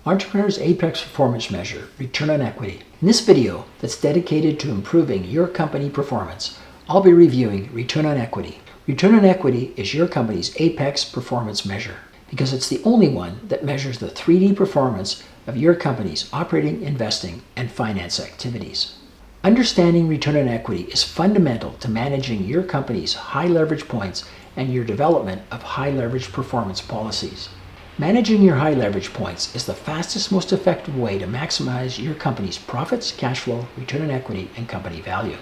Entrepreneur's Apex Performance Measure, Return on Equity. In this video that's dedicated to improving your company performance, I'll be reviewing Return on Equity. Return on Equity is your company's Apex Performance Measure because it's the only one that measures the 3D performance of your company's operating, investing, and finance activities. Understanding return on equity is fundamental to managing your company's high leverage points and your development of high leverage performance policies. Managing your high leverage points is the fastest, most effective way to maximize your company's profits, cash flow, return on equity, and company value.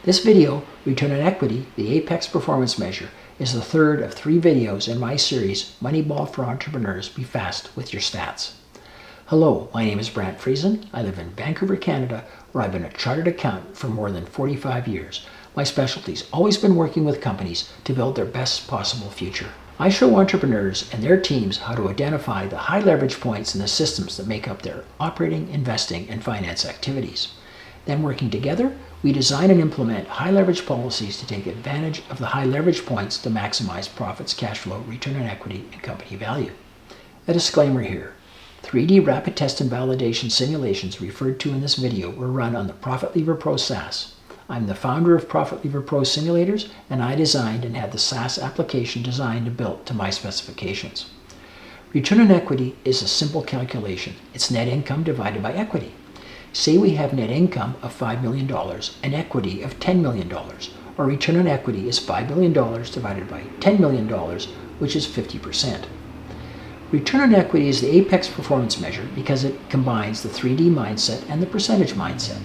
This video, Return on Equity, the Apex Performance Measure, is the third of 3 videos in my series, Moneyball for Entrepreneurs, Be Fast with Your Stats. Hello, my name is Brant Friesen. I live in Vancouver, Canada, where I've been a chartered accountant for more than 45 years. My specialty's always been working with companies to build their best possible future. I show entrepreneurs and their teams how to identify the high leverage points in the systems that make up their operating, investing, and finance activities. Then working together, we design and implement high leverage policies to take advantage of the high leverage points to maximize profits, cash flow, return on equity, and company value. A disclaimer here. 3D rapid test and validation simulations referred to in this video were run on the Profit Lever Pro SaaS. I'm the founder of Profit Lever Pro Simulators, and I designed and had the SaaS application designed and built to my specifications. Return on equity is a simple calculation. It's net income divided by equity. Say we have net income of $5 million and equity of $10 million. Our return on equity is $5 million divided by $10 million, which is 50%. Return on equity is the apex performance measure because it combines the 3D mindset and the percentage mindset.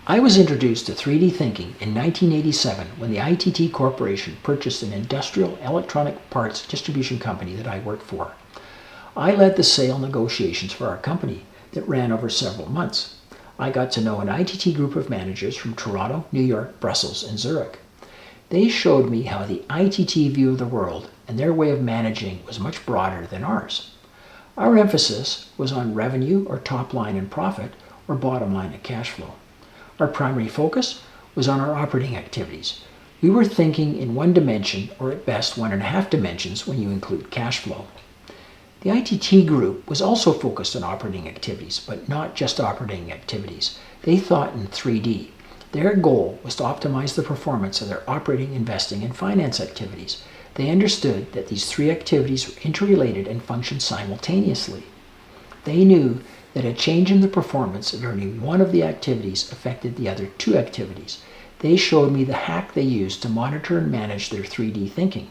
I was introduced to 3D thinking in 1987 when the ITT Corporation purchased an industrial electronic parts distribution company that I worked for. I led the sale negotiations for our company that ran over several months. I got to know an ITT group of managers from Toronto, New York, Brussels, and Zurich. They showed me how the ITT view of the world and their way of managing was much broader than ours. Our emphasis was on revenue or top line and profit or bottom line and cash flow. Our primary focus was on our operating activities. We were thinking in one dimension, or at best 1.5 dimensions when you include cash flow. The ITT group was also focused on operating activities, but not just operating activities. They thought in 3D. Their goal was to optimize the performance of their operating, investing, and finance activities. They understood that these 3 activities were interrelated and functioned simultaneously. They knew that a change in the performance of only one of the activities affected the other 2 activities. They showed me the hack they used to monitor and manage their 3D thinking.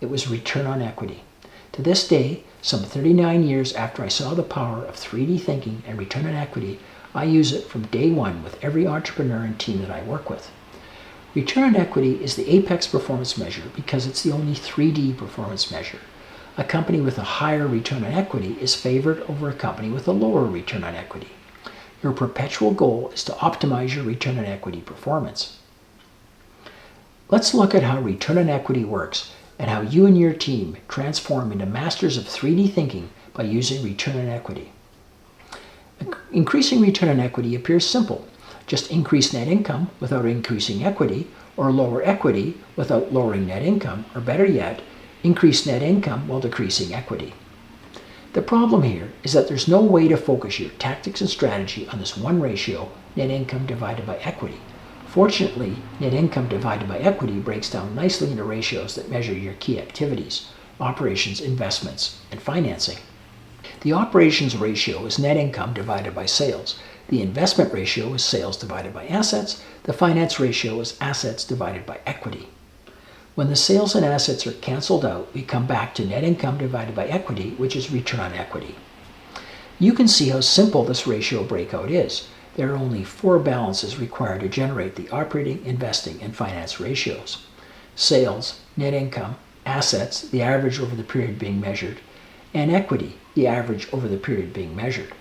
It was return on equity. To this day, some 39 years after I saw the power of 3D thinking and return on equity, I use it from day one with every entrepreneur and team that I work with. Return on equity is the apex performance measure because it's the only 3D performance measure. A company with a higher return on equity is favored over a company with a lower return on equity. Your perpetual goal is to optimize your return on equity performance. Let's look at how return on equity works and how you and your team transform into masters of 3D thinking by using return on equity. Increasing return on equity appears simple. Just increase net income without increasing equity, or lower equity without lowering net income, or better yet, increase net income while decreasing equity. The problem here is that there's no way to focus your tactics and strategy on this one ratio, net income divided by equity. Fortunately, net income divided by equity breaks down nicely into ratios that measure your key activities, operations, investments, and financing. The operations ratio is net income divided by sales. The investment ratio is sales divided by assets. The finance ratio is assets divided by equity. When the sales and assets are canceled out, we come back to net income divided by equity, which is return on equity. You can see how simple this ratio breakout is. There are only 4 balances required to generate the operating, investing, and finance ratios. Sales, net income, assets, the average over the period being measured, and equity, the average over the period being measured.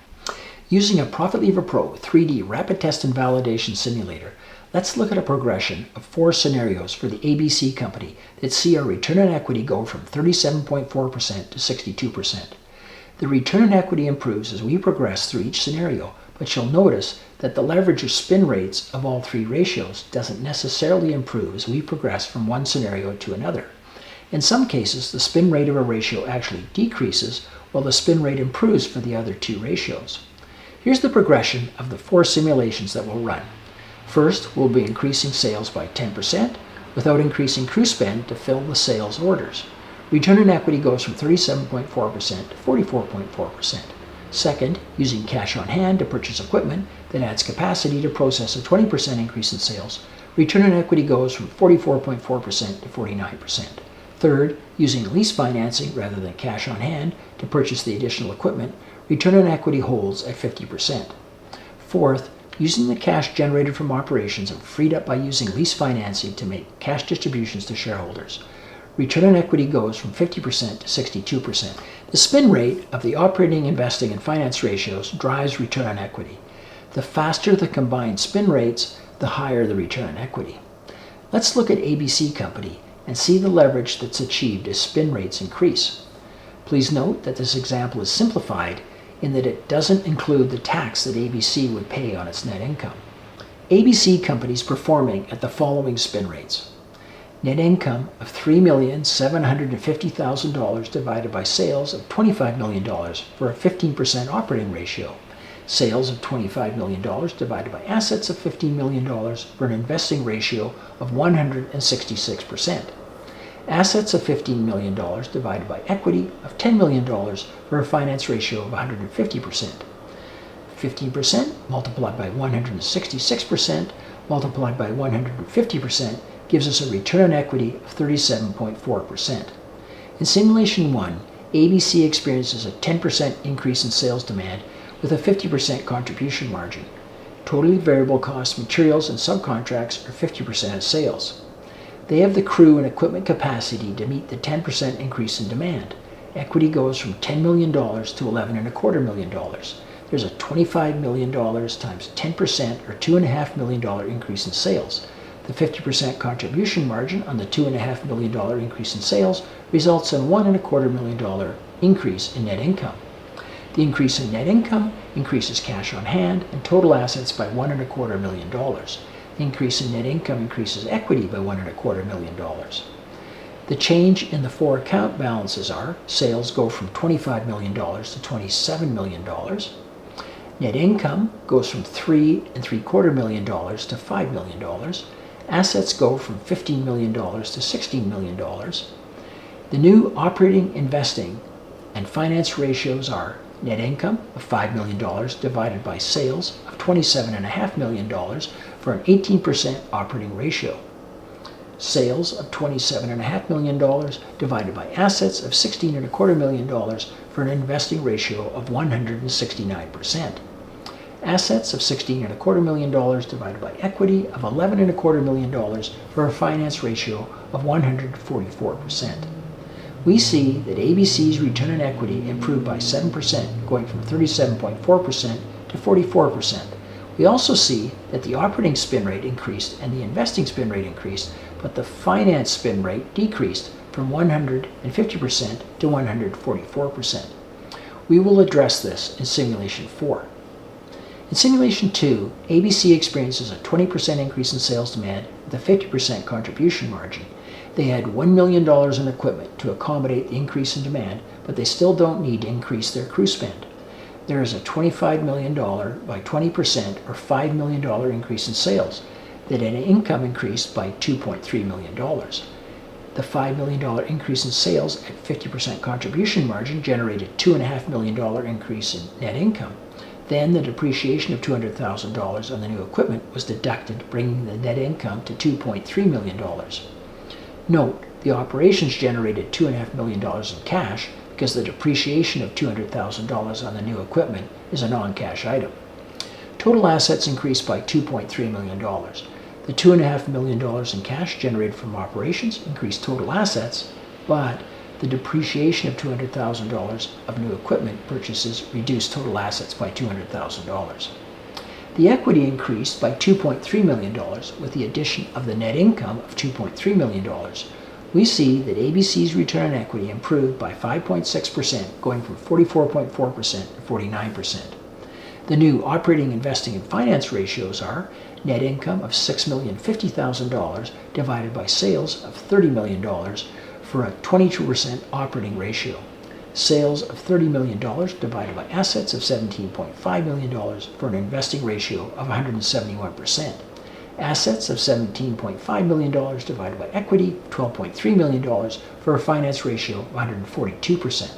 Using a Profit Lever Pro 3D rapid test and validation simulator, let's look at a progression of 4 scenarios for the ABC company that see our return on equity go from 37.4% to 62%. The return on equity improves as we progress through each scenario, but you'll notice that the leverage or spin rates of all 3 ratios doesn't necessarily improve as we progress from one scenario to another. In some cases, the spin rate of a ratio actually decreases, while the spin rate improves for the other two ratios. Here's the progression of the 4 simulations that we'll run. First, we'll be increasing sales by 10% without increasing crew spend to fill the sales orders. Return on equity goes from 37.4% to 44.4%. Second, using cash on hand to purchase equipment that adds capacity to process a 20% increase in sales, return on equity goes from 44.4% to 49%. Third, using lease financing rather than cash on hand to purchase the additional equipment, return on equity holds at 50%. Fourth, using the cash generated from operations and freed up by using lease financing to make cash distributions to shareholders, return on equity goes from 50% to 62%. The spin rate of the operating, investing, and finance ratios drives return on equity. The faster the combined spin rates, the higher the return on equity. Let's look at ABC Company and see the leverage that's achieved as spin rates increase. Please note that this example is simplified in that it doesn't include the tax that ABC would pay on its net income. ABC Company is performing at the following spin rates. Net income of $3,750,000 divided by sales of $25 million for a 15% operating ratio. Sales of $25 million divided by assets of $15 million for an investing ratio of 166%. Assets of $15 million divided by equity of $10 million for a finance ratio of 150%. 15% multiplied by 166% multiplied by 150% gives us a return on equity of 37.4%. In Simulation 1, ABC experiences a 10% increase in sales demand with a 50% contribution margin. Totally variable costs, materials, and subcontracts are 50% of sales. They have the crew and equipment capacity to meet the 10% increase in demand. Equity goes from $10 million to $11.25 million. There's a $25 million times 10% or $2.5 million increase in sales. The 50% contribution margin on the $2.5 million increase in sales results in $1.25 million increase in net income. The increase in net income increases cash on hand and total assets by $1.25 million. The increase in net income increases equity by $1.25 million. The change in the 4 account balances are: sales go from $25 million to $27 million. Net income goes from $3.75 million to $5 million. Assets go from $15 million to $16 million. The new operating, investing, and finance ratios are: net income of $5 million divided by sales of $27.5 million for an 18% operating ratio. Sales of $27.5 million divided by assets of $16.25 million for an investing ratio of 169%. Assets of $16.25 million divided by equity of $11.25 million for a finance ratio of 144%. We see that ABC's return on equity improved by 7%, going from 37.4% to 44%. We also see that the operating spin rate increased and the investing spin rate increased, but the finance spin rate decreased from 150% to 144%. We will address this in Simulation 4. In Simulation 2, ABC experiences a 20% increase in sales demand with a 50% contribution margin. They had $1 million in equipment to accommodate the increase in demand, but they still don't need to increase their crew spend. There is a $25 million by 20% or $5 million increase in sales. That net income increased by $2.3 million. The $5 million increase in sales at 50% contribution margin generated $2.5 million increase in net income. Then the depreciation of $200,000 on the new equipment was deducted, bringing the net income to $2.3 million. Note, the operations generated $2.5 million in cash because the depreciation of $200,000 on the new equipment is a non-cash item. Total assets increased by $2.3 million. The $2.5 million in cash generated from operations increased total assets, but the depreciation of $200,000 of new equipment purchases reduced total assets by $200,000. The equity increased by $2.3 million with the addition of the net income of $2.3 million. We see that ABC's return on equity improved by 5.6%, going from 44.4% to 49%. The new operating, investing, and finance ratios are: net income of $6,050,000 divided by sales of $30 million for a 22% operating ratio. Sales of $30 million divided by assets of $17.5 million for an investing ratio of 171%. Assets of $17.5 million divided by equity of $12.3 million for a finance ratio of 142%.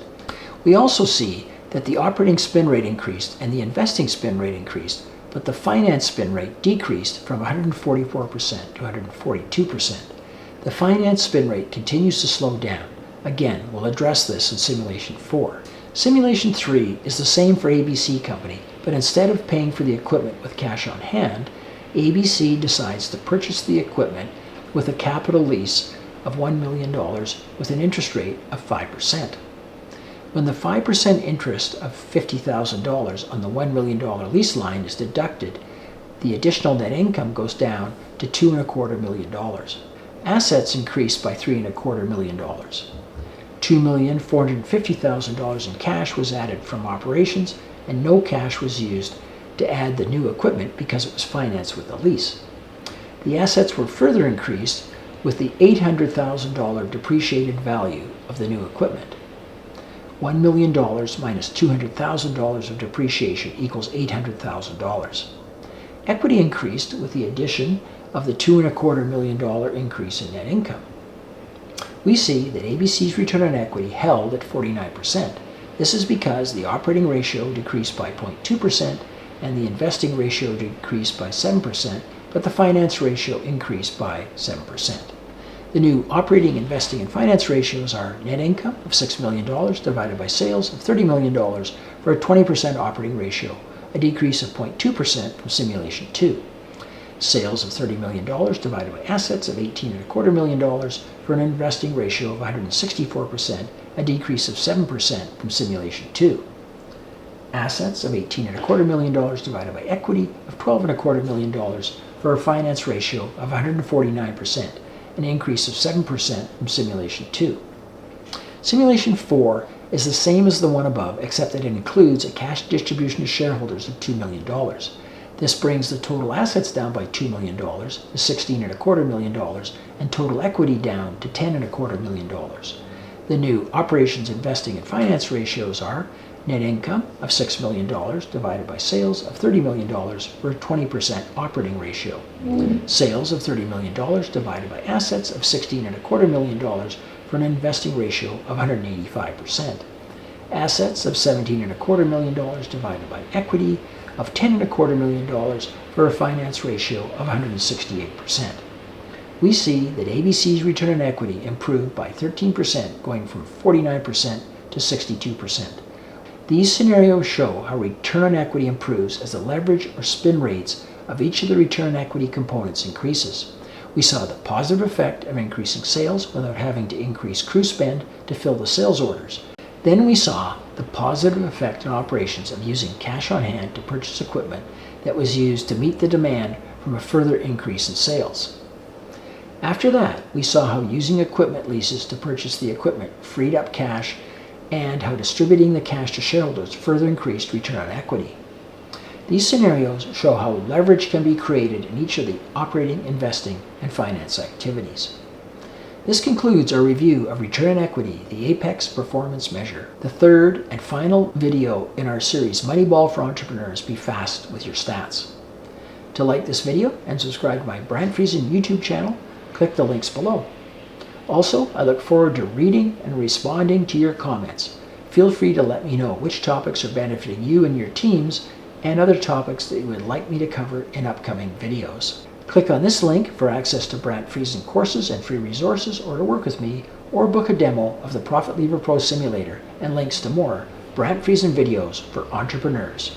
We also see that the operating spin rate increased and the investing spin rate increased, but the finance spin rate decreased from 144% to 142%. The finance spin rate continues to slow down. Again, we'll address this in Simulation 4. Simulation 3 is the same for ABC Company, but instead of paying for the equipment with cash on hand, ABC decides to purchase the equipment with a capital lease of $1 million with an interest rate of 5%. When the 5% interest of $50,000 on the $1 million lease line is deducted, the additional net income goes down to $2.25 million. Assets increased by $3.25 million. $2,450,000 in cash was added from operations, and no cash was used to add the new equipment because it was financed with a lease. The assets were further increased with the $800,000 depreciated value of the new equipment. $1 million minus $200,000 of depreciation equals $800,000. Equity increased with the addition of the $2.25 million increase in net income. We see that ABC's return on equity held at 49%. This is because the operating ratio decreased by 0.2% and the investing ratio decreased by 7%, but the finance ratio increased by 7%. The new operating, investing, and finance ratios are net income of $6 million divided by sales of $30 million for a 20% operating ratio, a decrease of 0.2% from Simulation 2. Sales of $30 million divided by assets of $18.25 million for an investing ratio of 164%, a decrease of 7% from Simulation 2. Assets of $18.25 million divided by equity of $12.25 million for a finance ratio of 149%, an increase of 7% from Simulation 2. Simulation 4 is the same as the one above, except that it includes a cash distribution to shareholders of $2 million. This brings the total assets down by $2 million to $16.25 million and total equity down to $10.25 million. The new operations, investing, and finance ratios are net income of $6 million divided by sales of $30 million for a 20% operating ratio. Sales of $30 million divided by assets of $16.25 million for an investing ratio of 185%. Assets of $17.25 million divided by equity of $10.25 million for a finance ratio of 168%. We see that ABC's return on equity improved by 13%, going from 49% to 62%. These scenarios show how return on equity improves as the leverage or spin rates of each of the return on equity components increases. We saw the positive effect of increasing sales without having to increase crew spend to fill the sales orders. Then we saw the positive effect on operations of using cash on hand to purchase equipment that was used to meet the demand from a further increase in sales. After that, we saw how using equipment leases to purchase the equipment freed up cash and how distributing the cash to shareholders further increased return on equity. These scenarios show how leverage can be created in each of the operating, investing, and finance activities. This concludes our review of return on equity, the apex performance measure, the third and final video in our series Moneyball for Entrepreneurs. Be fast with your stats. To like this video and subscribe to my Brant Friesen YouTube channel, click the links below. Also, I look forward to reading and responding to your comments. Feel free to let me know which topics are benefiting you and your teams and other topics that you would like me to cover in upcoming videos. Click on this link for access to Brant Friesen courses and free resources, or to work with me, or book a demo of the Profit Lever Pro Simulator and links to more Brant Friesen videos for entrepreneurs.